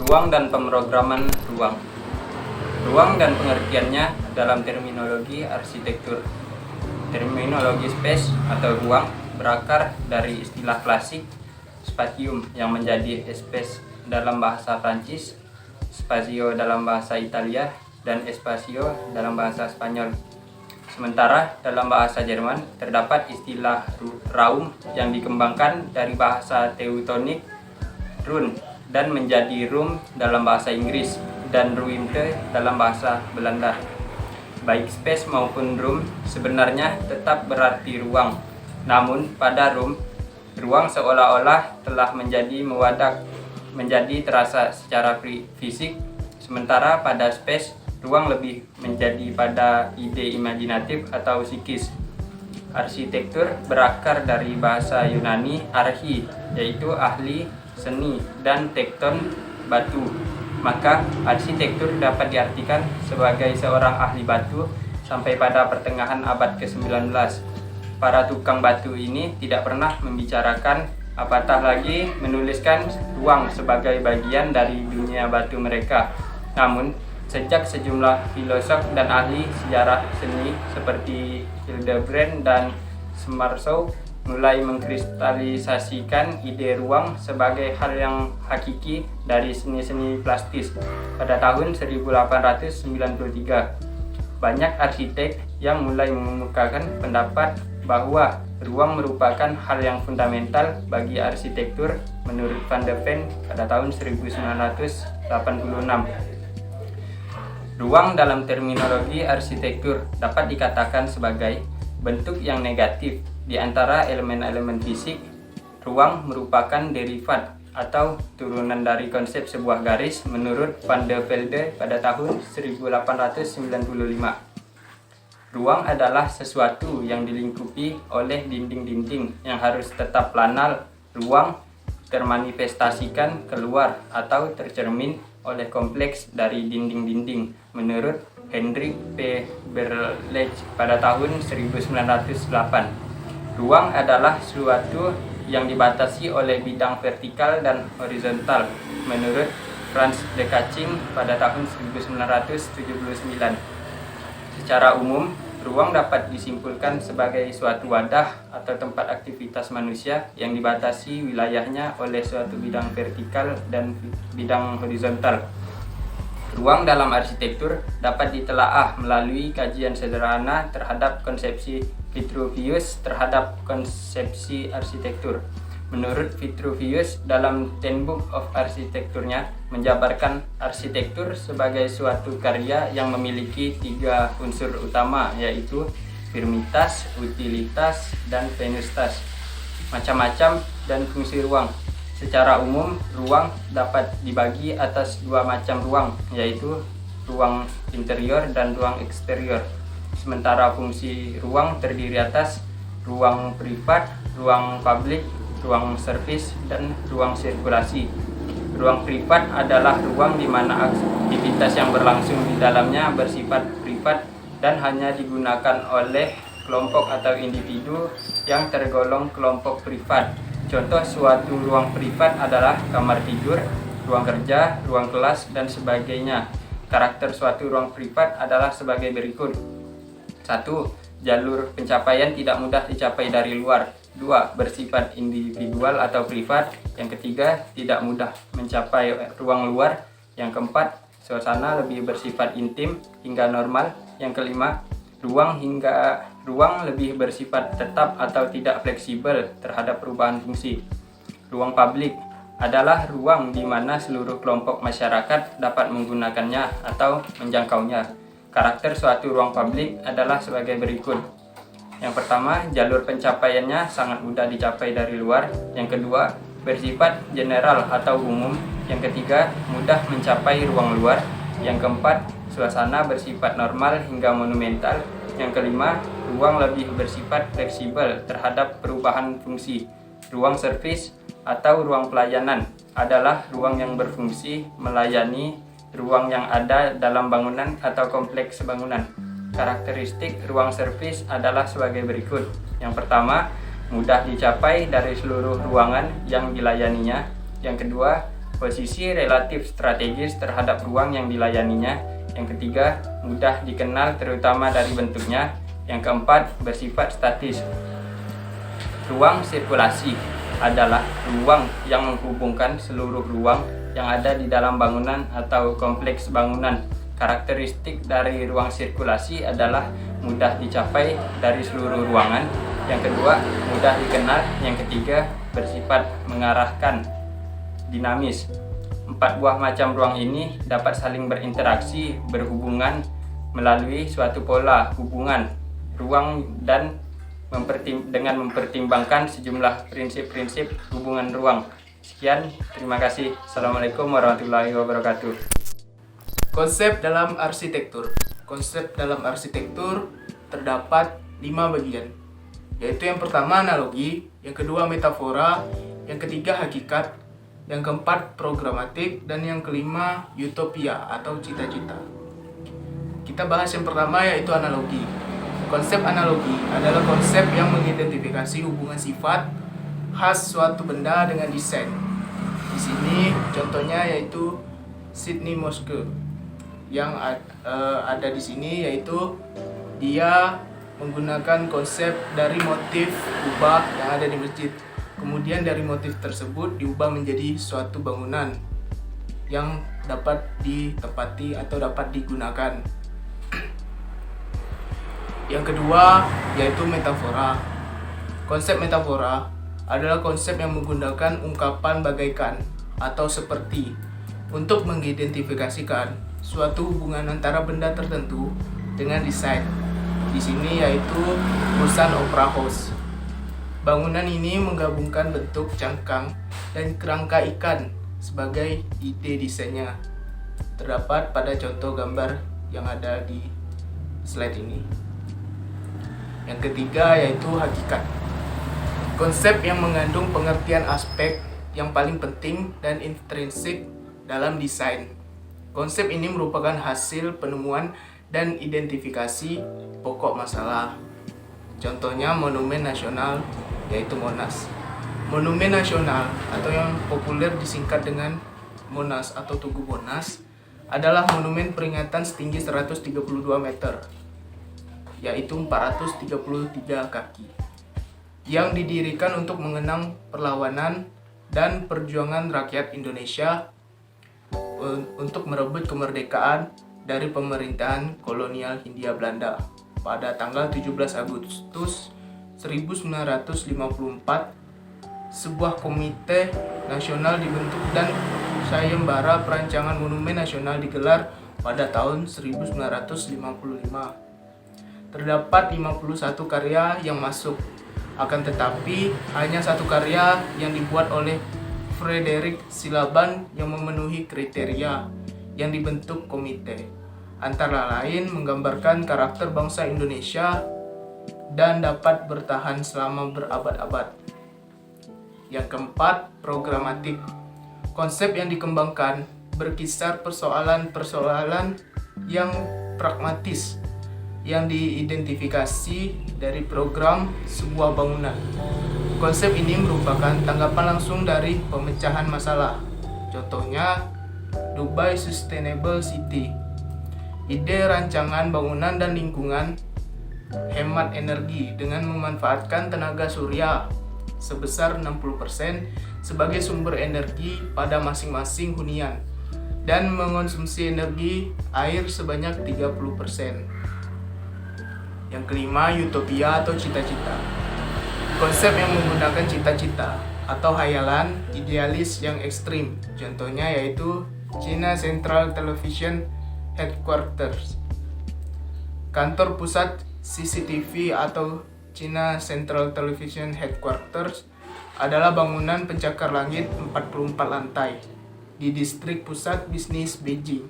Ruang dan pemrograman ruang. Ruang dan pengertiannya dalam terminologi arsitektur. Terminologi space atau ruang berakar dari istilah klasik spatium yang menjadi espace dalam bahasa Prancis, spazio dalam bahasa Italia, dan espasio dalam bahasa Spanyol. Sementara dalam bahasa Jerman terdapat istilah Raum yang dikembangkan dari bahasa Teutonik Run dan menjadi room dalam bahasa Inggris dan ruimte dalam bahasa Belanda. Baik space maupun room sebenarnya tetap berarti ruang. Namun pada room, ruang seolah-olah telah menjadi mewadak, menjadi terasa secara fisik, sementara pada space, ruang lebih menjadi pada ide imajinatif atau psikis. Arsitektur berakar dari bahasa Yunani archi, yaitu ahli seni, dan tekton, batu. Maka arsitektur dapat diartikan sebagai seorang ahli batu sampai pada pertengahan abad ke-19. Para tukang batu ini tidak pernah membicarakan, apatah lagi menuliskan ruang sebagai bagian dari dunia batu mereka. Namun, sejak sejumlah filosof dan ahli sejarah seni seperti Hildebrand dan Schwarzschild mulai mengkristalisasikan ide ruang sebagai hal yang hakiki dari seni-seni plastis pada tahun 1893. Banyak arsitek yang mulai mengemukakan pendapat bahwa ruang merupakan hal yang fundamental bagi arsitektur menurut Van de Ven pada tahun 1986. Ruang dalam terminologi arsitektur dapat dikatakan sebagai bentuk yang negatif di antara elemen-elemen fisik. Ruang merupakan derivat atau turunan dari konsep sebuah garis menurut Van de Velde pada tahun 1895. Ruang adalah sesuatu yang dilingkupi oleh dinding-dinding yang harus tetap planal. Ruang termanifestasikan keluar atau tercermin oleh kompleks dari dinding-dinding menurut Hendrik P. Berlech pada tahun 1908. Ruang adalah suatu yang dibatasi oleh bidang vertikal dan horizontal menurut Franz de Kaching pada tahun 1979. Secara umum, ruang dapat disimpulkan sebagai suatu wadah atau tempat aktivitas manusia yang dibatasi wilayahnya oleh suatu bidang vertikal dan bidang horizontal. Ruang dalam arsitektur dapat ditelaah melalui kajian sederhana terhadap konsepsi Vitruvius terhadap konsepsi arsitektur. Menurut Vitruvius, dalam Ten Book of Arsitekturnya menjabarkan arsitektur sebagai suatu karya yang memiliki 3 unsur utama, yaitu firmitas, utilitas, dan venustas. Macam-macam dan fungsi ruang. Secara umum, ruang dapat dibagi atas 2 macam ruang, yaitu ruang interior dan ruang eksterior. Sementara fungsi ruang terdiri atas ruang privat, ruang publik, ruang servis, dan ruang sirkulasi. Ruang privat adalah ruang di mana aktivitas yang berlangsung di dalamnya bersifat privat dan hanya digunakan oleh kelompok atau individu yang tergolong kelompok privat. Contoh suatu ruang privat adalah kamar tidur, ruang kerja, ruang kelas, dan sebagainya. Karakter suatu ruang privat adalah sebagai berikut. 1. Jalur pencapaian tidak mudah dicapai dari luar. 2. Bersifat individual atau privat. Yang ketiga, tidak mudah mencapai ruang luar. Yang keempat, suasana lebih bersifat intim hingga normal. Yang kelima, ruang lebih bersifat tetap atau tidak fleksibel terhadap perubahan fungsi. Ruang publik adalah ruang di mana seluruh kelompok masyarakat dapat menggunakannya atau menjangkaunya. Karakter suatu ruang publik adalah sebagai berikut. Yang pertama, jalur pencapaiannya sangat mudah dicapai dari luar. Yang kedua, bersifat general atau umum. Yang ketiga, mudah mencapai ruang luar. Yang keempat, suasana bersifat normal hingga monumental. Yang kelima, ruang lebih bersifat fleksibel terhadap perubahan fungsi. Ruang servis atau ruang pelayanan adalah ruang yang berfungsi melayani ruang yang ada dalam bangunan atau kompleks bangunan. Karakteristik ruang servis adalah sebagai berikut. Yang pertama, mudah dicapai dari seluruh ruangan yang dilayaninya. Yang kedua, Posisi relatif strategis terhadap ruang yang dilayaninya. Yang ketiga, mudah dikenal terutama dari bentuknya. Yang keempat, bersifat statis. Ruang sirkulasi adalah ruang yang menghubungkan seluruh ruang yang ada di dalam bangunan atau kompleks bangunan. Karakteristik dari ruang sirkulasi adalah mudah dicapai dari seluruh ruangan. Yang kedua, mudah dikenal. Yang ketiga, bersifat mengarahkan, dinamis. 4 buah macam ruang ini dapat saling berinteraksi, berhubungan melalui suatu pola hubungan ruang dan dengan mempertimbangkan sejumlah prinsip-prinsip hubungan ruang. Sekian, terima kasih. Assalamualaikum warahmatullahi wabarakatuh. Konsep dalam arsitektur. Konsep dalam arsitektur terdapat 5 bagian, yaitu yang pertama analogi, yang kedua metafora, yang ketiga hakikat, yang keempat programatik, dan yang kelima utopia atau cita-cita. Kita bahas yang pertama, yaitu analogi. Konsep analogi adalah konsep yang mengidentifikasi hubungan sifat khas suatu benda dengan desain. Di sini contohnya yaitu Sydney Mosque yang ada di sini, yaitu dia menggunakan konsep dari motif kubah yang ada di masjid. Kemudian dari motif tersebut diubah menjadi suatu bangunan yang dapat ditempati atau dapat digunakan. Yang kedua yaitu metafora. Konsep metafora adalah konsep yang menggunakan ungkapan bagaikan atau seperti untuk mengidentifikasikan suatu hubungan antara benda tertentu dengan desain. Di sini yaitu Busan Opera House. Bangunan ini menggabungkan bentuk cangkang dan kerangka ikan sebagai ide desainnya. Terdapat pada contoh gambar yang ada di slide ini. Yang ketiga yaitu hakikat. Konsep yang mengandung pengertian aspek yang paling penting dan intrinsik dalam desain. Konsep ini merupakan hasil penemuan dan identifikasi pokok masalah. Contohnya monumen nasional yaitu Monas. Monumen nasional atau yang populer disingkat dengan Monas atau Tugu Monas adalah monumen peringatan setinggi 132 meter, yaitu 433 kaki, yang didirikan untuk mengenang perlawanan dan perjuangan rakyat Indonesia untuk merebut kemerdekaan dari pemerintahan kolonial Hindia Belanda pada tanggal 17 Agustus 1954. Sebuah komite nasional dibentuk dan sayembara perancangan monumen nasional digelar pada tahun 1955. Terdapat 51 karya yang masuk, akan tetapi hanya satu karya yang dibuat oleh Frederick Silaban yang memenuhi kriteria yang dibentuk komite, antara lain menggambarkan karakter bangsa Indonesia dan dapat bertahan selama berabad-abad. Yang keempat, programatik. Konsep yang dikembangkan berkisar persoalan-persoalan yang pragmatis yang diidentifikasi dari program sebuah bangunan. Konsep ini merupakan tanggapan langsung dari pemecahan masalah. Contohnya, Dubai Sustainable City. Ide rancangan bangunan dan lingkungan hemat energi dengan memanfaatkan tenaga surya sebesar 60% sebagai sumber energi pada masing-masing hunian dan mengonsumsi energi air sebanyak 30%. Yang kelima, utopia atau cita-cita. Konsep yang menggunakan cita-cita atau hayalan idealis yang ekstrim. Contohnya yaitu China Central Television Headquarters. Kantor pusat CCTV atau China Central Television Headquarters adalah bangunan pencakar langit 44 lantai di distrik pusat bisnis Beijing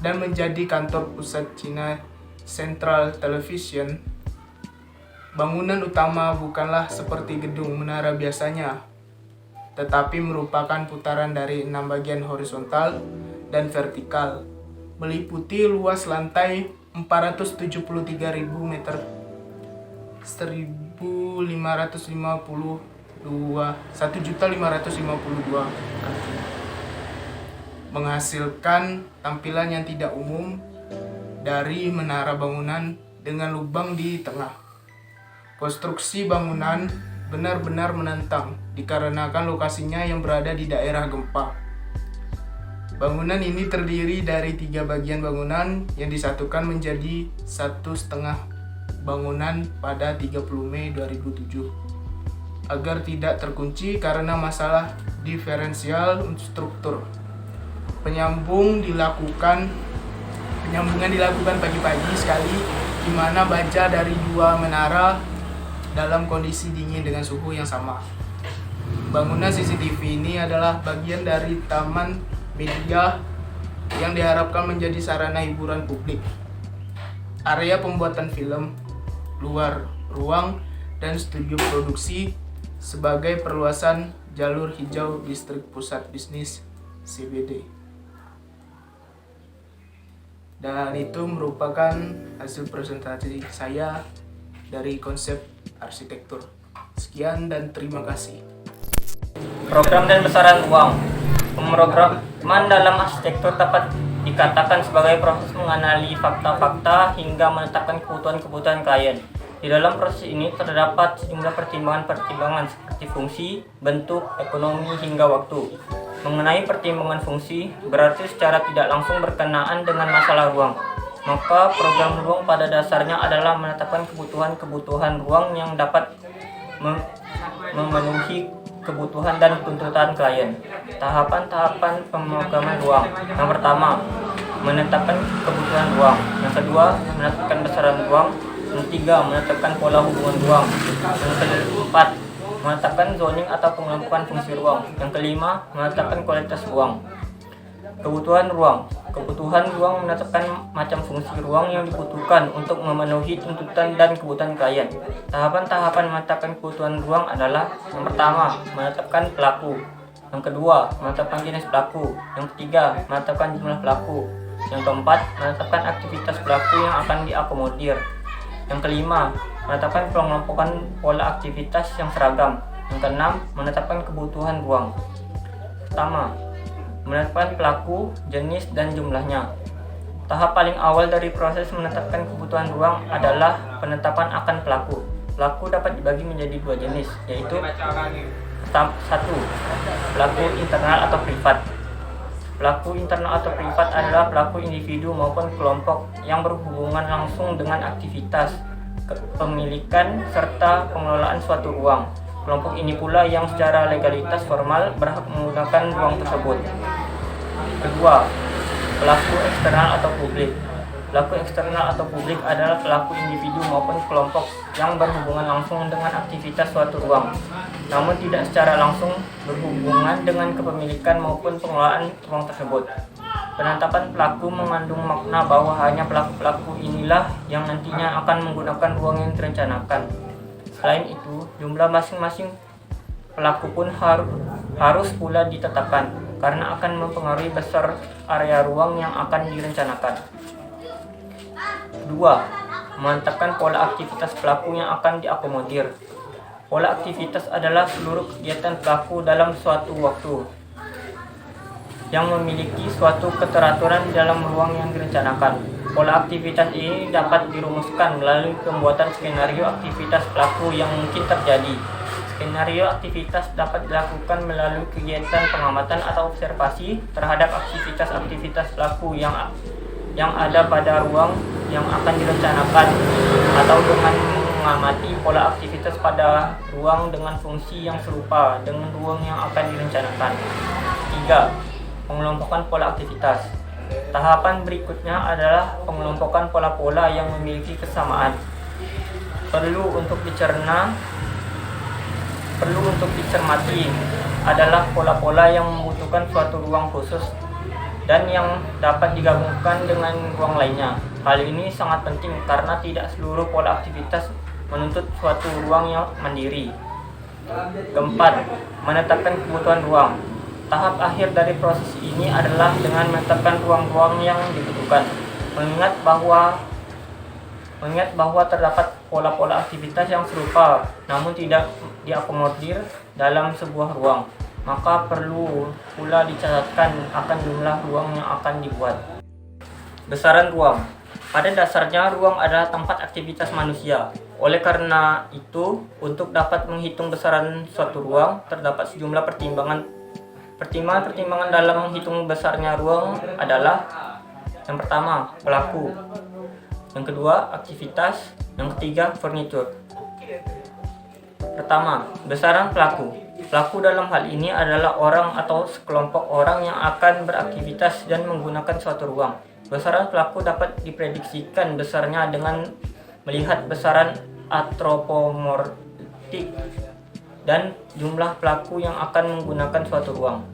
dan menjadi kantor pusat China Central Television. Bangunan utama bukanlah seperti gedung menara biasanya, tetapi merupakan putaran dari 6 bagian horizontal dan vertikal, meliputi luas lantai 473.000 meter, 1.552 kaki. menghasilkan tampilan yang tidak umum dari menara bangunan dengan lubang di tengah. Konstruksi bangunan benar-benar menantang dikarenakan lokasinya yang berada di daerah gempa. Bangunan ini terdiri dari 3 bagian bangunan yang disatukan menjadi 1,5 bangunan pada 30 Mei 2007 agar tidak terkunci karena masalah diferensial struktur. Penyambungan dilakukan pagi-pagi sekali, di mana baja dari 2 menara dalam kondisi dingin dengan suhu yang sama. Bangunan CCTV ini adalah bagian dari taman media yang diharapkan menjadi sarana hiburan publik, area pembuatan film, luar ruang, dan studio produksi sebagai perluasan jalur hijau distrik pusat bisnis CBD. Dan itu merupakan hasil presentasi saya dari konsep arsitektur. Sekian dan terima kasih. Program dan besaran ruang. Pemrograman dalam arsitektur dapat dikatakan sebagai proses menganalisis fakta-fakta hingga menetapkan kebutuhan-kebutuhan klien. Di dalam proses ini terdapat sejumlah pertimbangan-pertimbangan seperti fungsi, bentuk, ekonomi, hingga waktu. Mengenai pertimbangan fungsi, berarti secara tidak langsung berkenaan dengan masalah ruang. Maka program ruang pada dasarnya adalah menetapkan kebutuhan-kebutuhan ruang yang dapat memenuhi kebutuhan dan tuntutan klien. Tahapan-tahapan pemrograman ruang. Yang pertama, menetapkan kebutuhan ruang. Yang kedua, menetapkan besaran ruang. Yang ketiga, menetapkan pola hubungan ruang. Yang keempat, menetapkan zoning atau pengelompokan fungsi ruang. Yang kelima, menetapkan kualitas ruang. Kebutuhan ruang. Kebutuhan ruang menetapkan macam fungsi ruang yang dibutuhkan untuk memenuhi tuntutan dan kebutuhan klien. Tahapan-tahapan menetapkan kebutuhan ruang adalah: yang pertama, menetapkan pelaku. Yang kedua, menetapkan jenis pelaku. Yang ketiga, menetapkan jumlah pelaku. Yang keempat, menetapkan aktivitas pelaku yang akan diakomodir. Yang kelima, menetapkan pengelompokan pola aktivitas yang seragam. Yang keenam, menetapkan kebutuhan ruang. Pertama, menetapkan pelaku, jenis, dan jumlahnya. Tahap paling awal dari proses menetapkan kebutuhan ruang adalah penetapan akan pelaku. Pelaku dapat dibagi menjadi 2 jenis, yaitu 1. Pelaku internal atau privat. Pelaku internal atau privat adalah pelaku individu maupun kelompok yang berhubungan langsung dengan aktivitas, kepemilikan, serta pengelolaan suatu ruang. Kelompok ini pula yang secara legalitas formal berhak menggunakan ruang tersebut. Kedua, pelaku eksternal atau publik. Pelaku eksternal atau publik adalah pelaku individu maupun kelompok yang berhubungan langsung dengan aktivitas suatu ruang, namun tidak secara langsung berhubungan dengan kepemilikan maupun pengelolaan ruang tersebut. Penetapan pelaku mengandung makna bahwa hanya pelaku-pelaku inilah yang nantinya akan menggunakan ruang yang direncanakan. Selain itu, jumlah masing-masing pelaku pun harus pula ditetapkan, karena akan mempengaruhi besar area ruang yang akan direncanakan. 2. Menetapkan pola aktivitas pelaku yang akan diakomodir. Pola aktivitas adalah seluruh kegiatan pelaku dalam suatu waktu yang memiliki suatu keteraturan dalam ruang yang direncanakan. Pola aktivitas ini dapat dirumuskan melalui pembuatan skenario aktivitas pelaku yang mungkin terjadi. Skenario aktivitas dapat dilakukan melalui kegiatan pengamatan atau observasi terhadap aktivitas-aktivitas pelaku yang ada pada ruang yang akan direncanakan, atau dengan mengamati pola aktivitas pada ruang dengan fungsi yang serupa dengan ruang yang akan direncanakan. 3. Pengelompokan pola aktivitas. Tahapan berikutnya adalah pengelompokan pola-pola yang memiliki kesamaan. Perlu untuk dicermati adalah pola-pola yang membutuhkan suatu ruang khusus dan yang dapat digabungkan dengan ruang lainnya. Hal ini sangat penting karena tidak seluruh pola aktivitas menuntut suatu ruang yang mandiri. Keempat, menetapkan kebutuhan ruang. Tahap akhir dari proses ini adalah dengan menetapkan ruang-ruang yang dibutuhkan. Mengingat bahwa terdapat pola-pola aktivitas yang serupa namun tidak diakomodir dalam sebuah ruang. maka perlu pula dicatatkan akan jumlah ruang yang akan dibuat. Besaran ruang. Pada dasarnya ruang adalah tempat aktivitas manusia. Oleh karena itu, untuk dapat menghitung besaran suatu ruang, terdapat sejumlah pertimbangan. Pertimbangan dalam menghitung besarnya ruang adalah: yang pertama, pelaku; yang kedua, aktivitas; yang ketiga, furnitur. Pertama, besaran pelaku. Pelaku dalam hal ini adalah orang atau sekelompok orang yang akan beraktivitas dan menggunakan suatu ruang. Besaran pelaku dapat diprediksikan besarnya dengan melihat besaran antropomorfik dan jumlah pelaku yang akan menggunakan suatu ruang.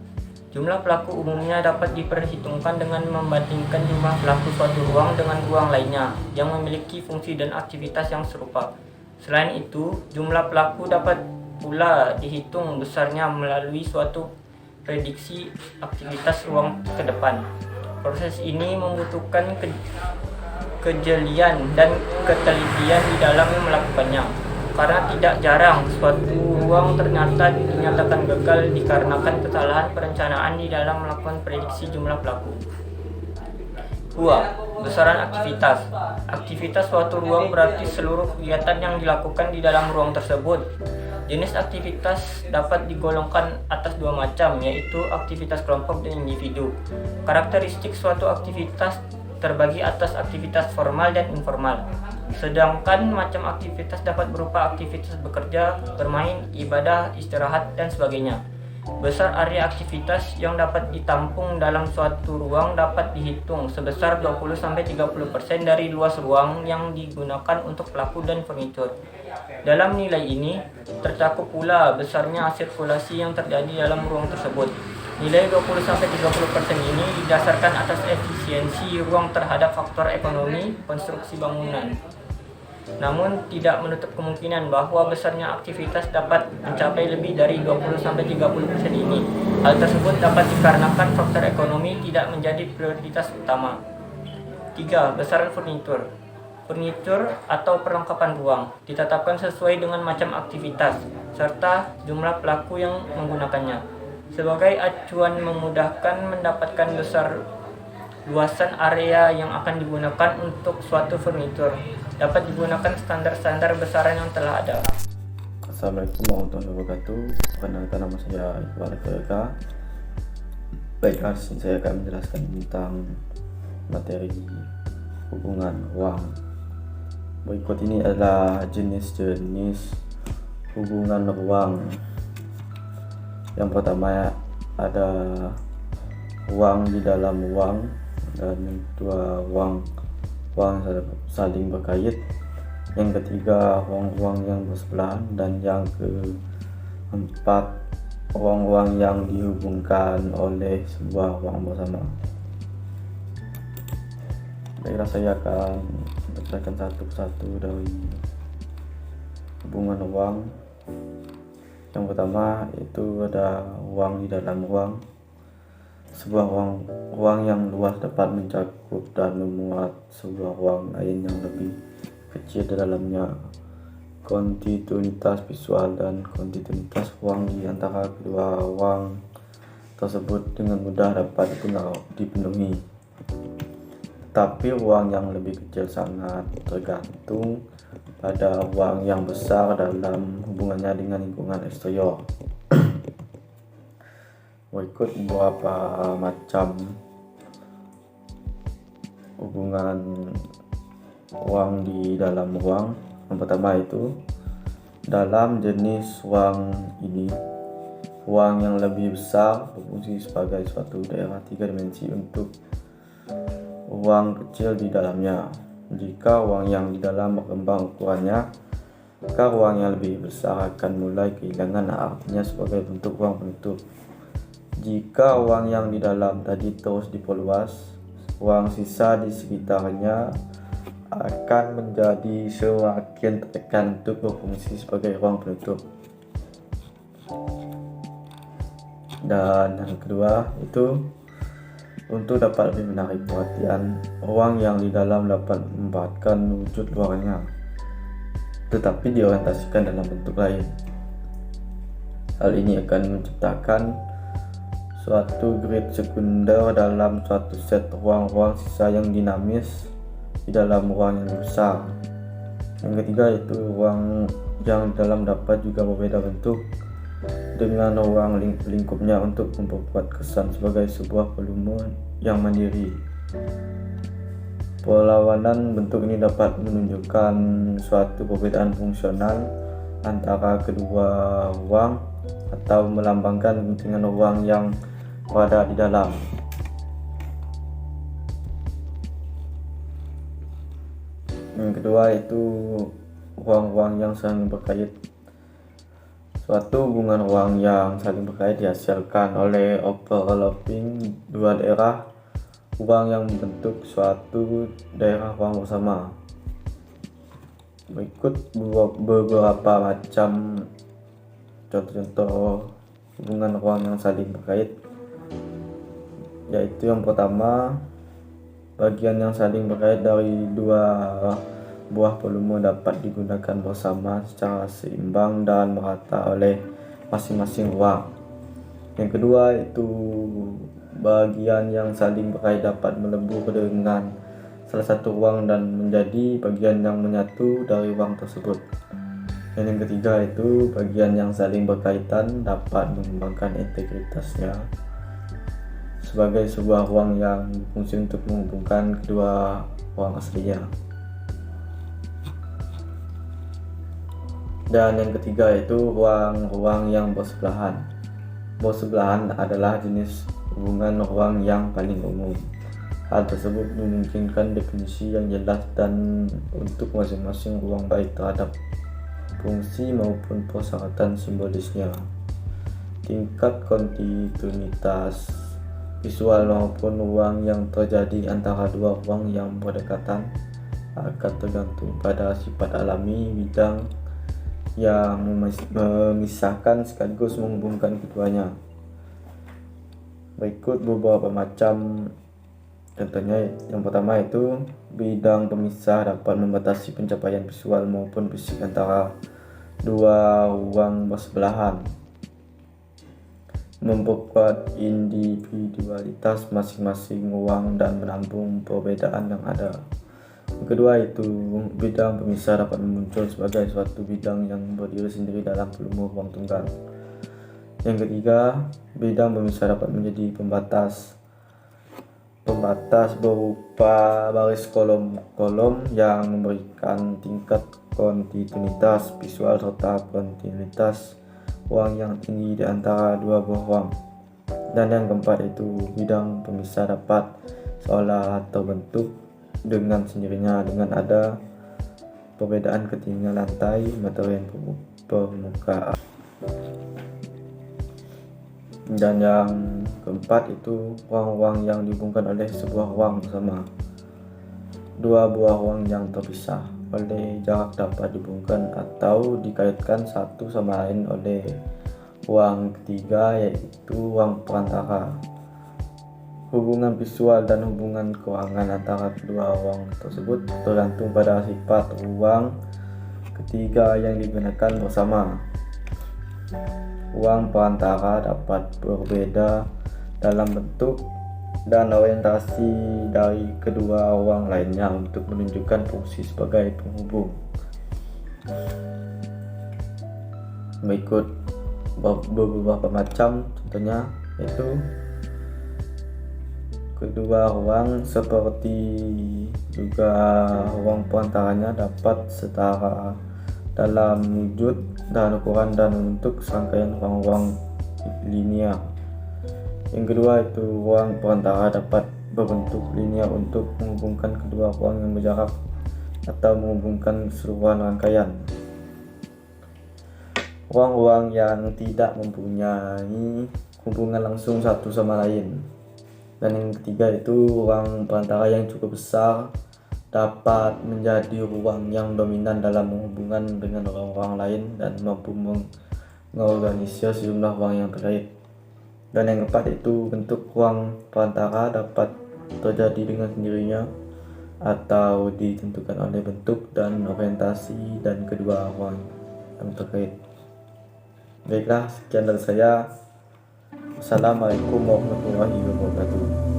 Jumlah pelaku umumnya dapat diperhitungkan dengan membandingkan jumlah pelaku suatu ruang dengan ruang lainnya yang memiliki fungsi dan aktivitas yang serupa. Selain itu, jumlah pelaku dapat pula dihitung besarnya melalui suatu prediksi aktivitas ruang ke depan. Proses ini membutuhkan kejelian dan ketelitian di dalam melakukannya, karena tidak jarang suatu ruang ternyata dinyatakan gagal dikarenakan kesalahan perencanaan di dalam melakukan prediksi jumlah pelaku. 2. Besaran aktivitas. Aktivitas suatu ruang berarti seluruh kegiatan yang dilakukan di dalam ruang tersebut. Jenis aktivitas dapat digolongkan atas dua macam, yaitu aktivitas kelompok dan individu. Karakteristik suatu aktivitas terbagi atas aktivitas formal dan informal. Sedangkan macam aktivitas dapat berupa aktivitas bekerja, bermain, ibadah, istirahat, dan sebagainya. Besar area aktivitas yang dapat ditampung dalam suatu ruang dapat dihitung sebesar 20-30% dari luas ruang yang digunakan untuk pelaku dan furnitur. Dalam nilai ini, tercakup pula besarnya sirkulasi yang terjadi dalam ruang tersebut. Nilai 20-30% ini didasarkan atas efisiensi ruang terhadap faktor ekonomi konstruksi bangunan. Namun, tidak menutup kemungkinan bahwa besarnya aktivitas dapat mencapai lebih dari 20-30% ini. Hal tersebut dapat dikarenakan faktor ekonomi tidak menjadi prioritas utama. 3. Besaran furnitur. Furnitur atau perlengkapan ruang ditetapkan sesuai dengan macam aktivitas serta jumlah pelaku yang menggunakannya. Sebagai acuan memudahkan mendapatkan besar luasan area yang akan digunakan untuk suatu furnitur, dapat digunakan standar-standar besaran yang telah ada. Assalamualaikum warahmatullahi wabarakatuh. Perkenalkan, nama saya Iqbal Eka. Baiklah, di sini saya akan menjelaskan tentang materi hubungan ruang. Berikut ini adalah jenis-jenis hubungan ruang. Yang pertama ada ruang di dalam ruang, dan yang kedua ruang saling berkait, yang ketiga ruang-ruang yang bersebelahan, dan yang keempat ruang-ruang yang dihubungkan oleh sebuah ruang bersama. Baiklah, saya akan membacakan satu persatu dari hubungan ruang. Yang pertama itu ada ruang di dalam ruang. Sebuah ruang yang luas dapat mencakup dan memuat sebuah ruang lain yang lebih kecil di dalamnya. Kontinuitas visual dan kontinuitas ruang di antara kedua ruang tersebut dengan mudah dapat dipenuhi. Tetapi ruang yang lebih kecil sangat tergantung pada ruang yang besar dalam hubungannya dengan lingkungan eksterior. Berikut beberapa macam hubungan ruang di dalam ruang. Yang pertama itu, dalam jenis ruang ini, ruang yang lebih besar berfungsi sebagai suatu daerah 3 dimensi untuk ruang kecil di dalamnya. Jika ruang yang di dalam berkembang ukurannya, maka ruang yang lebih besar akan mulai kehilangan artinya sebagai bentuk ruang penutup. Jika ruang yang di dalam tadi terus diperluas, ruang sisa di sekitarnya akan menjadi semakin tertekan untuk berfungsi sebagai ruang penutup. Dan yang kedua itu, untuk dapat lebih menarik perhatian, ruang yang di dalam dapat memperhatikan wujud luarnya, tetapi diorientasikan dalam bentuk lain. Hal ini akan menciptakan suatu grid sekunder dalam suatu set ruang-ruang sisa yang dinamis di dalam ruang yang besar. Yang ketiga yaitu ruang yang di dalam dapat juga berbeda bentuk dengan ruang lingkupnya untuk memperkuat kesan sebagai sebuah volume yang mandiri. Perlawanan bentuk ini dapat menunjukkan suatu perbedaan fungsional antara kedua ruang atau melambangkan kepentingan ruang yang berada di dalam. Yang kedua yaitu ruang-ruang yang saling berkait. Suatu hubungan ruang yang saling berkait dihasilkan oleh overlapping dua daerah ruang yang membentuk suatu daerah ruang bersama. Berikut beberapa macam contoh-contoh hubungan ruang yang saling berkait, yaitu yang pertama, bagian yang saling berkait dari dua buah volume dapat digunakan bersama secara seimbang dan merata oleh masing-masing ruang. Yang kedua yaitu bagian yang saling berkait dapat melebur dengan salah satu ruang dan menjadi bagian yang menyatu dari ruang tersebut. Dan yang ketiga itu bagian yang saling berkaitan dapat mengembangkan integritasnya sebagai sebuah ruang yang berfungsi untuk menghubungkan kedua ruang aslinya. Dan yang ketiga yaitu ruang-ruang yang bersebelahan. Bersebelahan adalah jenis hubungan ruang yang paling umum. Hal tersebut memungkinkan definisi yang jelas dan untuk masing-masing ruang baik terhadap fungsi maupun persyaratan simbolisnya. Tingkat kontinuitas visual maupun ruang yang terjadi antara dua ruang yang berdekatan akan tergantung pada sifat alami bidang yang memisahkan sekaligus menghubungkan keduanya. Berikut beberapa macam contohnya. Yang pertama itu bidang pemisah dapat membatasi pencapaian visual maupun fisik antara dua ruang bersebelahan, memperkuat individualitas masing-masing ruang dan menampung perbedaan yang ada. Yang kedua itu bidang pemisah dapat muncul sebagai suatu bidang yang berdiri sendiri dalam volume ruang tunggal. Yang ketiga, bidang pemisah dapat menjadi pembatas berupa baris kolom-kolom yang memberikan tingkat kontinuitas visual serta kontinuitas ruang yang tinggi di antara dua buah ruang. Dan yang keempat itu bidang pemisah dapat seolah terbentuk dengan sendirinya dengan ada perbedaan ketinggian lantai, material permukaan. Dan yang keempat itu ruang-ruang yang dihubungkan oleh sebuah ruang bersama. Dua buah ruang yang terpisah oleh jarak dapat dihubungkan atau dikaitkan satu sama lain oleh ruang ketiga, yaitu ruang perantara. Hubungan visual dan hubungan keuangan antara kedua ruang tersebut tergantung pada sifat ruang ketiga yang digunakan bersama. Ruang perantara dapat berbeda dalam bentuk dan orientasi dari kedua ruang lainnya untuk menunjukkan fungsi sebagai penghubung. Berikut beberapa macam contohnya, yaitu kedua ruang seperti juga ruang perantaranya dapat setara dalam wujud dan ukuran dan bentuk serangkaian ruang-ruang linear. Yang kedua itu ruang perantara dapat berbentuk linear untuk menghubungkan kedua ruang yang berjarak atau menghubungkan keseluruhan rangkaian. Ruang-ruang yang tidak mempunyai hubungan langsung satu sama lain. Dan yang ketiga itu ruang perantara yang cukup besar dapat menjadi ruang yang dominan dalam hubungan dengan ruang-ruang lain dan mampu mengorganisir sejumlah ruang yang terkait. Dan yang keempat itu bentuk ruang perantara dapat terjadi dengan sendirinya atau ditentukan oleh bentuk dan orientasi dan kedua ruang yang terkait. Baiklah, sekian dari saya. Assalamualaikum warahmatullahi wabarakatuh.